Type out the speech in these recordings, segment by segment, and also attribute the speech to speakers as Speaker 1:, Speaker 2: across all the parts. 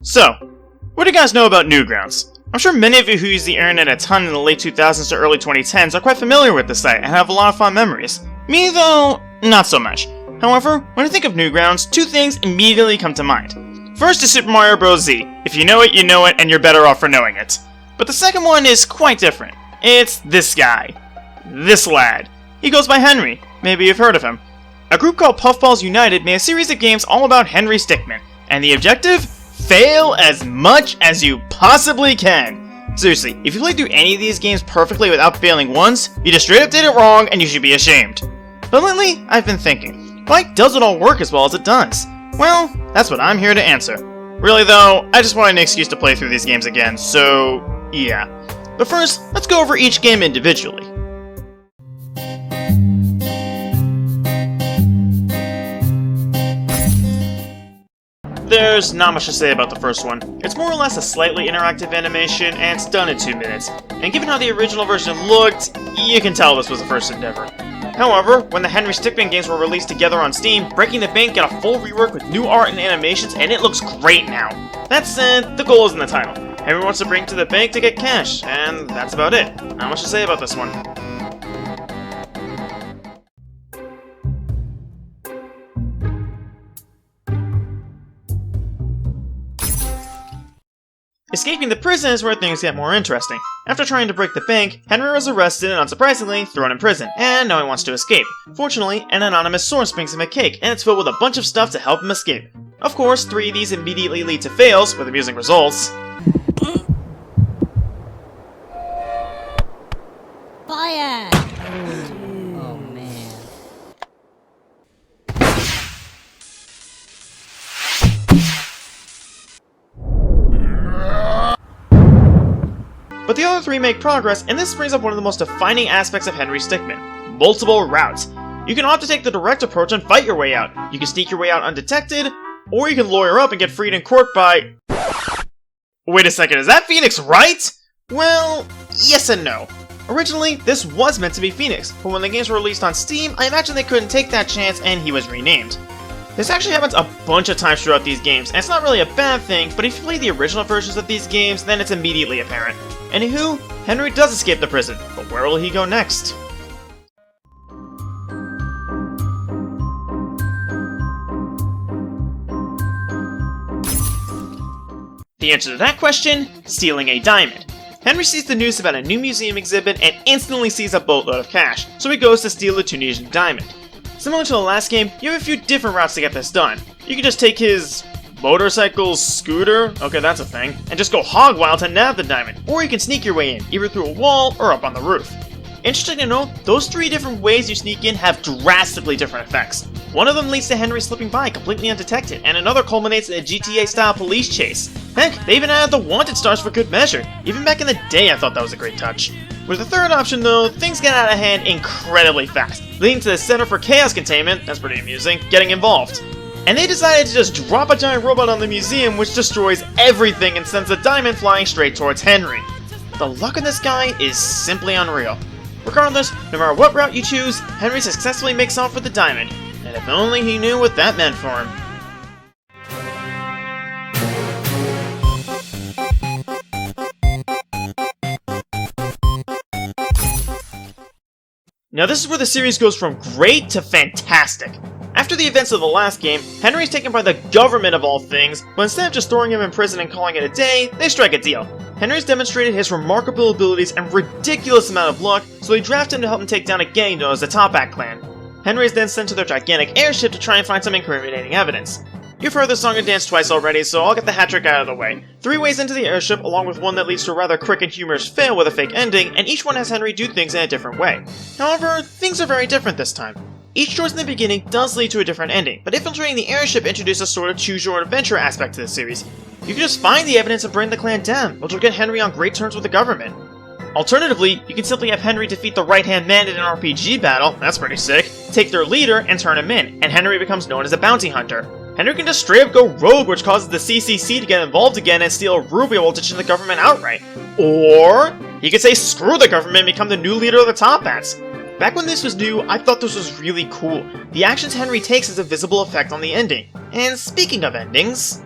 Speaker 1: So, what do you guys know about Newgrounds? I'm sure many of you who used the internet a ton in the late 2000s to early 2010s are quite familiar with the site and have a lot of fond memories. Me though, not so much. However, when I think of Newgrounds, two things immediately come to mind. First is Super Mario Bros. Z. If you know it, and you're better off for knowing it. But the second one is quite different. It's this guy. This lad. He goes by Henry. Maybe you've heard of him. A group called Puffballs United made a series of games all about Henry Stickmin. And the objective? Fail as much as you possibly can. Seriously, if you play through any of these games perfectly without failing once, you just straight up did it wrong and you should be ashamed. But lately, I've been thinking, why does it all work as well as it does? Well, that's what I'm here to answer. Really though, I just wanted an excuse to play through these games again, so yeah. But first, let's go over each game individually. There's not much to say about the first one. It's more or less a slightly interactive animation, and it's done in 2 minutes. And given how the original version looked, you can tell this was the first endeavor. However, when the Henry Stickmin games were released together on Steam, Breaking the Bank got a full rework with new art and animations, and it looks great now. That said, the goal is in the title. Henry wants to bring to the bank to get cash, and that's about it. Not much to say about this one. Escaping the prison is where things get more interesting. After trying to break the bank, Henry was arrested and unsurprisingly thrown in prison, and now he wants to escape. Fortunately, an anonymous source brings him a cake, and it's filled with a bunch of stuff to help him escape. Of course, 3 of these immediately lead to fails, with amusing results.
Speaker 2: Fire! Oh man.
Speaker 1: But the other 3 make progress, and this brings up one of the most defining aspects of Henry Stickmin: multiple routes. You can opt to take the direct approach and fight your way out. You can sneak your way out undetected, or you can lawyer up and get freed in court by... Wait a second, is that Phoenix Wright? Well, yes and no. Originally, this was meant to be Phoenix, but when the games were released on Steam, I imagine they couldn't take that chance and he was renamed. This actually happens a bunch of times throughout these games, and it's not really a bad thing, but if you play the original versions of these games, then it's immediately apparent. Anywho, Henry does escape the prison, but where will he go next? The answer to that question? Stealing a diamond. Henry sees the news about a new museum exhibit and instantly sees a boatload of cash, so he goes to steal the Tunisian diamond. Similar to the last game, you have a few different routes to get this done. You can just take his motorcycle scooter, okay that's a thing, and just go hog wild to nab the diamond, or you can sneak your way in, either through a wall or up on the roof. Interesting to note, those 3 different ways you sneak in have drastically different effects. One of them leads to Henry slipping by completely undetected, and another culminates in a GTA-style police chase. Heck, they even added the wanted stars for good measure. Even back in the day I thought that was a great touch. With the third option though, things get out of hand incredibly fast, leading to the Center for Chaos Containment, that's pretty amusing, getting involved. And they decided to just drop a giant robot on the museum which destroys everything and sends a diamond flying straight towards Henry. The luck in this guy is simply unreal. Regardless, no matter what route you choose, Henry successfully makes off with the diamond, and if only he knew what that meant for him. Now this is where the series goes from great to fantastic. After the events of the last game, Henry is taken by the government of all things, but instead of just throwing him in prison and calling it a day, they strike a deal. Henry's demonstrated his remarkable abilities and ridiculous amount of luck, so they draft him to help him take down a gang known as the Top Hat Clan. Henry is then sent to their gigantic airship to try and find some incriminating evidence. You've heard this song and dance twice already, so I'll get the hat trick out of the way. 3 ways into the airship, along with one that leads to a rather quick and humorous fail with a fake ending, and each one has Henry do things in a different way. However, things are very different this time. Each choice in the beginning does lead to a different ending, but infiltrating the airship introduces a sort of choose-your-own-adventure aspect to the series. You can just find the evidence and bring the clan down, which will get Henry on great terms with the government. Alternatively, you can simply have Henry defeat the right-hand man in an RPG battle, that's pretty sick, take their leader and turn him in, and Henry becomes known as a bounty hunter. Henry can just straight up go rogue, which causes the CCC to get involved again and steal a ruby while ditching the government outright. Or he could say screw the government and become the new leader of the Top Hats. Back when this was new, I thought this was really cool. The actions Henry takes has a visible effect on the ending. And speaking of endings...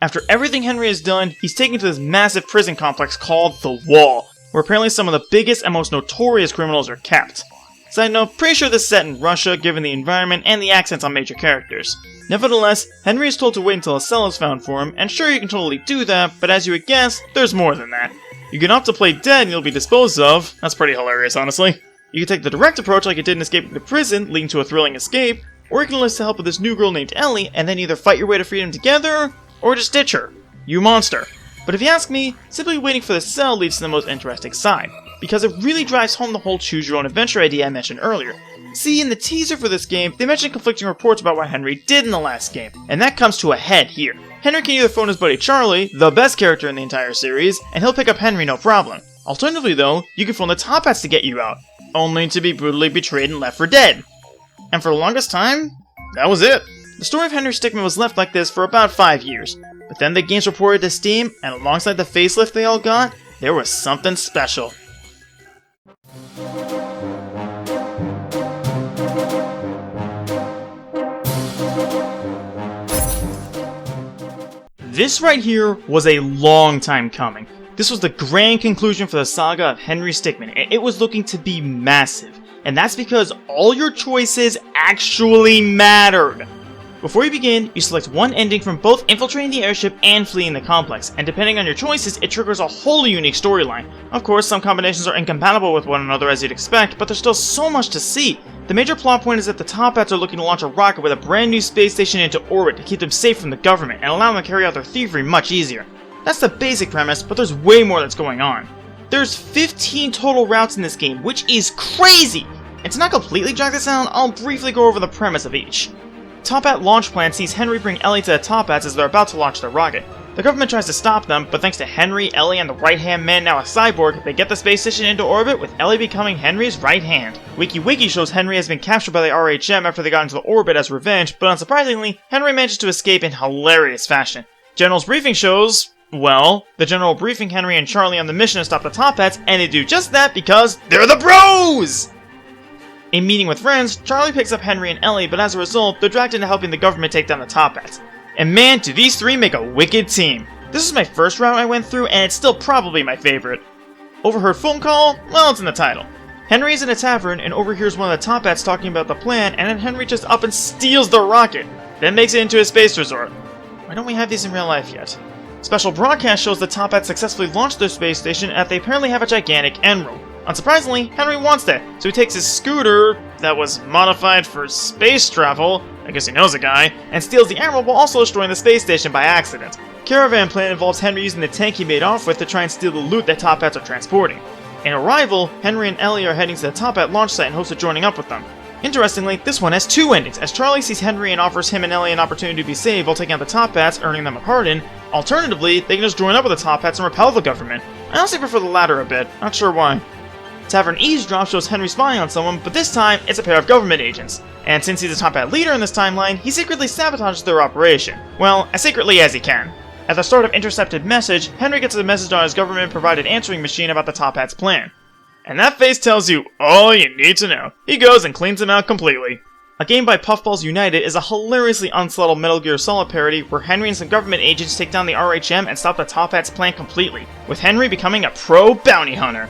Speaker 1: After everything Henry has done, he's taken to this massive prison complex called the Wall, where apparently some of the biggest and most notorious criminals are kept. Side note, pretty sure this is set in Russia given the environment and the accents on major characters. Nevertheless, Henry is told to wait until a cell is found for him, and sure you can totally do that, but as you would guess, there's more than that. You can opt to play dead and you'll be disposed of. That's pretty hilarious, honestly. You can take the direct approach like you did in escaping the prison, leading to a thrilling escape, or you can enlist the help of this new girl named Ellie, and then either fight your way to freedom together, or just ditch her. You monster. But if you ask me, simply waiting for the cell leads to the most interesting side, because it really drives home the whole choose-your-own-adventure idea I mentioned earlier. See, in the teaser for this game, they mentioned conflicting reports about what Henry did in the last game, and that comes to a head here. Henry can either phone his buddy Charlie, the best character in the entire series, and he'll pick up Henry no problem. Alternatively though, you can phone the Top Hats to get you out, only to be brutally betrayed and left for dead. And for the longest time, that was it. The story of Henry Stickmin was left like this for about 5 years, but then the games reported to Steam, and alongside the facelift they all got, there was something special. This right here was a long time coming. This was the grand conclusion for the saga of Henry Stickmin, and it was looking to be massive. And that's because all your choices actually mattered. Before you begin, you select one ending from both infiltrating the airship and fleeing the complex, and depending on your choices, it triggers a wholly unique storyline. Of course, some combinations are incompatible with one another as you'd expect, but there's still so much to see. The major plot point is that the Top Hats are looking to launch a rocket with a brand new space station into orbit to keep them safe from the government and allow them to carry out their thievery much easier. That's the basic premise, but there's way more that's going on. There's 15 total routes in this game, which is crazy! And to not completely drag this down, I'll briefly go over the premise of each. Top Hat launch plan sees Henry bring Ellie to the Top Hats as they're about to launch their rocket. The government tries to stop them, but thanks to Henry, Ellie, and the right-hand man, now a cyborg, they get the space station into orbit, with Ellie becoming Henry's right hand. WikiWiki shows Henry has been captured by the RHM after they got into the orbit as revenge, but unsurprisingly, Henry manages to escape in hilarious fashion. General's briefing shows, well, the general briefing Henry and Charlie on the mission to stop the Top Hats, and they do just that because they're the bros! In meeting with friends, Charlie picks up Henry and Ellie, but as a result, they're dragged into helping the government take down the Top Hats. And man, do these three make a wicked team. This is my first route I went through, and it's still probably my favorite. Overheard phone call? Well, it's in the title. Henry is in a tavern and overhears one of the Top Hats talking about the plan, and then Henry just up and steals the rocket, then makes it into a space resort. Why don't we have these in real life yet? Special broadcast shows the Top Hats successfully launched their space station, and they apparently have a gigantic end room. Unsurprisingly, Henry wants that, so he takes his scooter, that was modified for space travel, I guess he knows a guy, and steals the emerald while also destroying the space station by accident. Caravan plan involves Henry using the tank he made off with to try and steal the loot that Top Hats are transporting. In Arrival, Henry and Ellie are heading to the Top Hat launch site and hopes of joining up with them. Interestingly, this one has two endings, as Charlie sees Henry and offers him and Ellie an opportunity to be saved while taking out the Top Hats, earning them a pardon. Alternatively, they can just join up with the Top Hats and repel the government. I honestly prefer the latter a bit, not sure why. Tavern Eavesdrop shows Henry spying on someone, but this time, it's a pair of government agents. And since he's a Top Hat leader in this timeline, he secretly sabotages their operation. Well, as secretly as he can. At the start of Intercepted Message, Henry gets a message on his government-provided answering machine about the Top Hat's plan. And that face tells you all you need to know. He goes and cleans them out completely. A game by Puffballs United is a hilariously unsubtle Metal Gear Solid parody where Henry and some government agents take down the RHM and stop the Top Hat's plan completely, with Henry becoming a pro bounty hunter.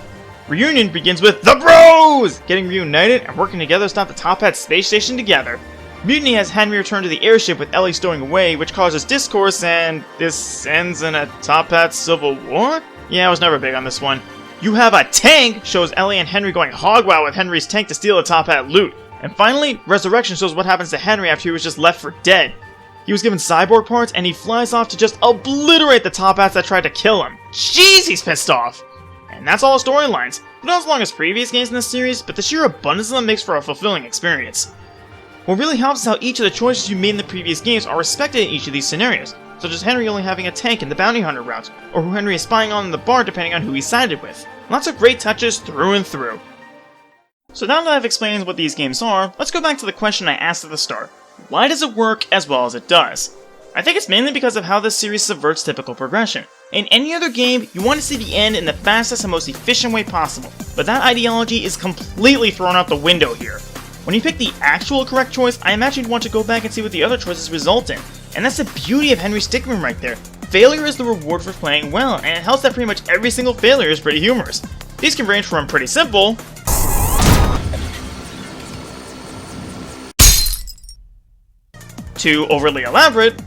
Speaker 1: Reunion begins with the Bros getting reunited and working together to stop the Top Hat space station together. Mutiny has Henry return to the airship with Ellie stowing away, which causes discourse, and this ends in a Top Hat civil war? Yeah, I was never big on this one. You Have a Tank shows Ellie and Henry going hog wild with Henry's tank to steal the Top Hat loot. And finally, Resurrection shows what happens to Henry after he was just left for dead. He was given cyborg parts and he flies off to just obliterate the Top Hats that tried to kill him. Jeez, he's pissed off! And that's all the storylines. Not as long as previous games in this series, but the sheer abundance of them makes for a fulfilling experience. What really helps is how each of the choices you made in the previous games are respected in each of these scenarios, such as Henry only having a tank in the bounty hunter route, or who Henry is spying on in the bar depending on who he sided with. Lots of great touches through and through. So now that I've explained what these games are, let's go back to the question I asked at the start. Why does it work as well as it does? I think it's mainly because of how this series subverts typical progression. In any other game, you want to see the end in the fastest and most efficient way possible, but that ideology is completely thrown out the window here. When you pick the actual correct choice, I imagine you'd want to go back and see what the other choices result in. And that's the beauty of Henry Stickmin right there. failure is the reward for playing well, and it helps that pretty much every single failure is pretty humorous. These can range from pretty simple to overly elaborate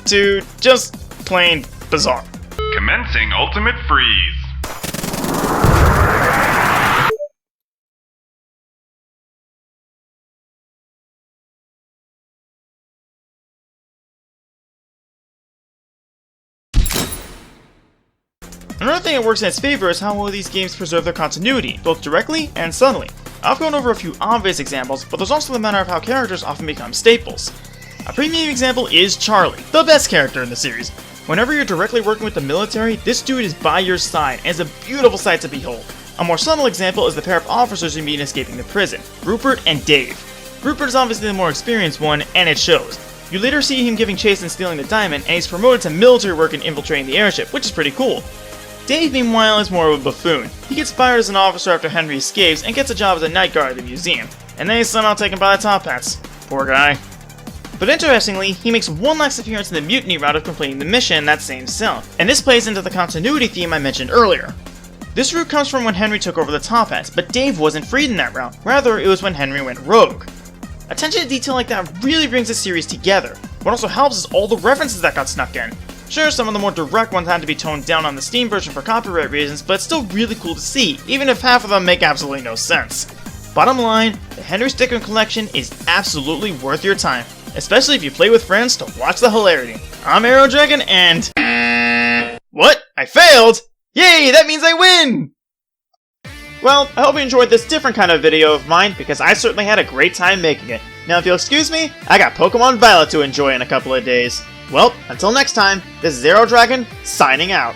Speaker 1: to just plain bizarre.
Speaker 3: Commencing Ultimate Freeze.
Speaker 1: Another thing that works in its favor is how well these games preserve their continuity, both directly and subtly. I've gone over a few obvious examples, but there's also the matter of how characters often become staples. A premium example is Charlie, the best character in the series. Whenever you're directly working with the military, this dude is by your side and is a beautiful sight to behold. A more subtle example is the pair of officers you meet escaping the prison, Rupert and Dave. Rupert is obviously the more experienced one, and it shows. You later see him giving chase and stealing the diamond, and he's promoted to military work and infiltrating the airship, which is pretty cool. Dave, meanwhile, is more of a buffoon. He gets fired as an officer after Henry escapes and gets a job as a night guard at the museum, and then he's somehow taken by the Top Hats. Poor guy. But interestingly, he makes one last appearance in the mutiny route of completing the mission in that same cell, and this plays into the continuity theme I mentioned earlier. This route comes from when Henry took over the Top Hats, but Dave wasn't freed in that route, rather it was when Henry went rogue. Attention to detail like that really brings the series together. What also helps is all the references that got snuck in. Sure, some of the more direct ones had to be toned down on the Steam version for copyright reasons, but it's still really cool to see, even if half of them make absolutely no sense. Bottom line, the Henry Stickmin collection is absolutely worth your time, especially if you play with friends to watch the hilarity. I'm Arrow Dragon and... What? I failed? Yay, that means I win! Well, I hope you enjoyed this different kind of video of mine, because I certainly had a great time making it. Now if you'll excuse me, I got Pokemon Violet to enjoy in a couple of days. Well, until next time, this is Arrow Dragon, signing out.